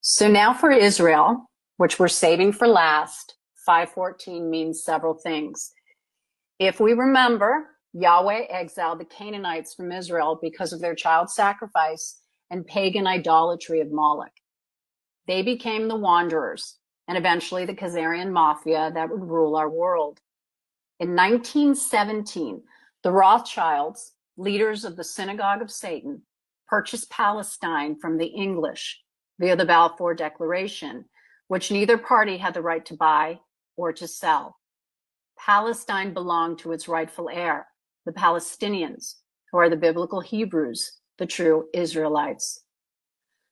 So now for Israel, which we're saving for last, 514 means several things. If we remember, Yahweh exiled the Canaanites from Israel because of their child sacrifice and pagan idolatry of Moloch. They became the wanderers and eventually the Khazarian mafia that would rule our world. In 1917, the Rothschilds, leaders of the Synagogue of Satan, purchased Palestine from the English via the Balfour Declaration, which neither party had the right to buy or to sell. Palestine belonged to its rightful heir, the Palestinians, who are the biblical Hebrews, the true Israelites.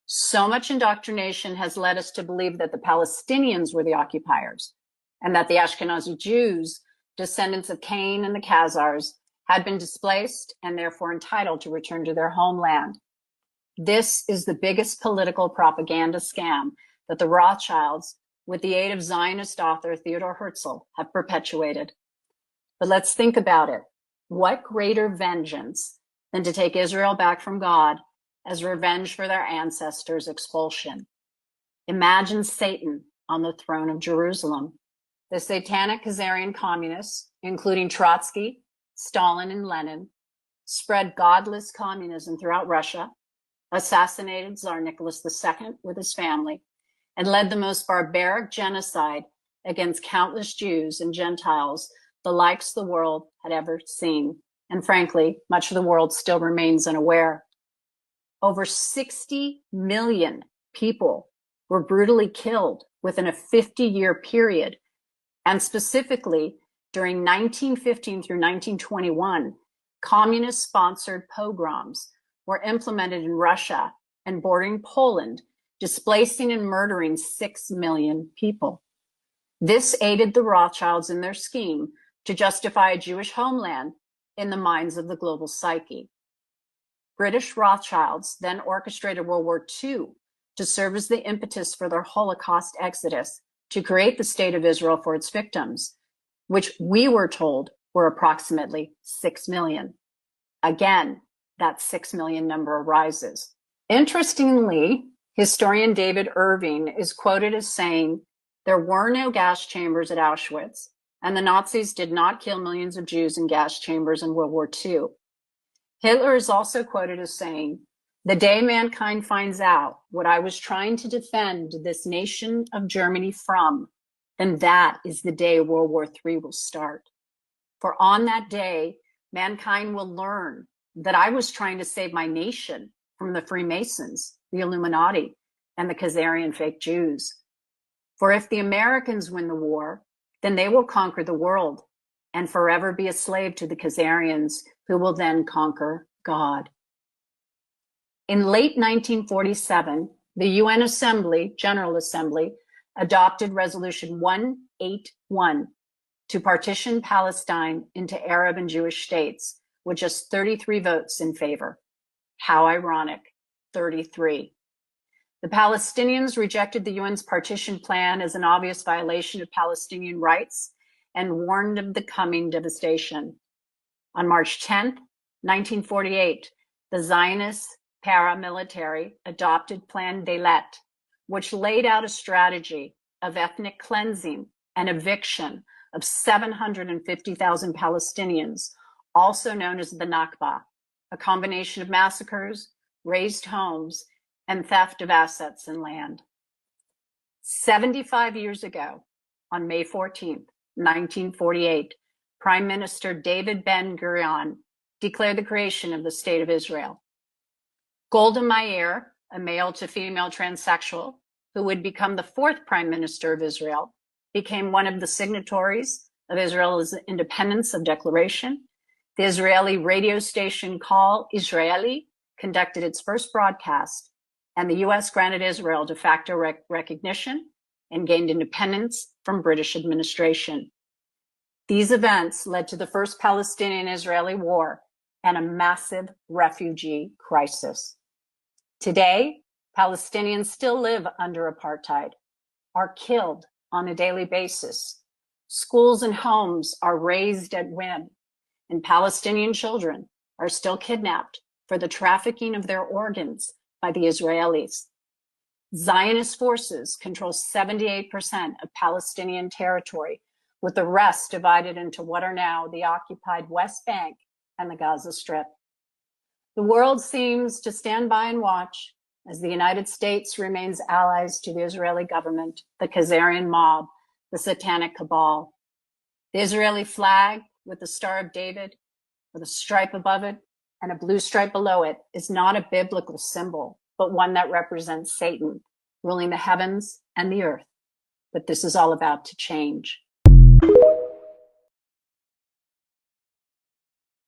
So much indoctrination has led us to believe that the Palestinians were the occupiers and that the Ashkenazi Jews, descendants of Cain and the Khazars, had been displaced and therefore entitled to return to their homeland. This is the biggest political propaganda scam that the Rothschilds, with the aid of Zionist author Theodor Herzl, have perpetuated. But let's think about it. What greater vengeance than to take Israel back from God as revenge for their ancestors' expulsion? Imagine Satan on the throne of Jerusalem. The satanic Khazarian communists, including Trotsky, Stalin, and Lenin, spread godless communism throughout Russia, assassinated Tsar Nicholas II with his family, and led the most barbaric genocide against countless Jews and Gentiles the likes the world had ever seen. And frankly, much of the world still remains unaware. Over 60 million people were brutally killed within a 50-year period. And specifically, during 1915 through 1921, communist-sponsored pogroms were implemented in Russia and bordering Poland, displacing and murdering 6 million people. This aided the Rothschilds in their scheme to justify a Jewish homeland in the minds of the global psyche. British Rothschilds then orchestrated World War II to serve as the impetus for their Holocaust exodus to create the state of Israel for its victims, which we were told were approximately 6 million. Again, that 6 million number rises. Interestingly, historian David Irving is quoted as saying, "There were no gas chambers at Auschwitz, and the Nazis did not kill millions of Jews in gas chambers in World War II. Hitler is also quoted as saying, "The day mankind finds out what I was trying to defend this nation of Germany from, then that is the day World War III will start. For on that day, mankind will learn that I was trying to save my nation from the Freemasons, the Illuminati, and the Khazarian fake Jews. For if the Americans win the war, then they will conquer the world and forever be a slave to the Khazarians, who will then conquer God." In late 1947, the UN General Assembly, adopted Resolution 181 to partition Palestine into Arab and Jewish states, with just 33 votes in favor. How ironic, 33. The Palestinians rejected the UN's partition plan as an obvious violation of Palestinian rights and warned of the coming devastation. On March 10, 1948, the Zionist paramilitary adopted Plan Dalet, which laid out a strategy of ethnic cleansing and eviction of 750,000 Palestinians, also known as the Nakba, a combination of massacres, razed homes, and theft of assets and land. 75 years ago, on May 14, 1948, Prime Minister David Ben-Gurion declared the creation of the State of Israel. Golda Meir, a male to female transsexual, who would become the fourth Prime Minister of Israel, became one of the signatories of Israel's independence of declaration. The Israeli radio station Call Israeli conducted its first broadcast, and the US granted Israel de facto recognition and gained independence from British administration. These events led to the first Palestinian-Israeli war and a massive refugee crisis. Today, Palestinians still live under apartheid, are killed on a daily basis. Schools and homes are razed at whim, and Palestinian children are still kidnapped for the trafficking of their organs by the Israelis. Zionist forces control 78% of Palestinian territory, with the rest divided into what are now the occupied West Bank and the Gaza Strip. The world seems to stand by and watch as the United States remains allies to the Israeli government, the Khazarian mob, the satanic cabal. The Israeli flag with the Star of David, with a stripe above it and a blue stripe below it, is not a biblical symbol, but one that represents Satan ruling the heavens and the earth. But this is all about to change.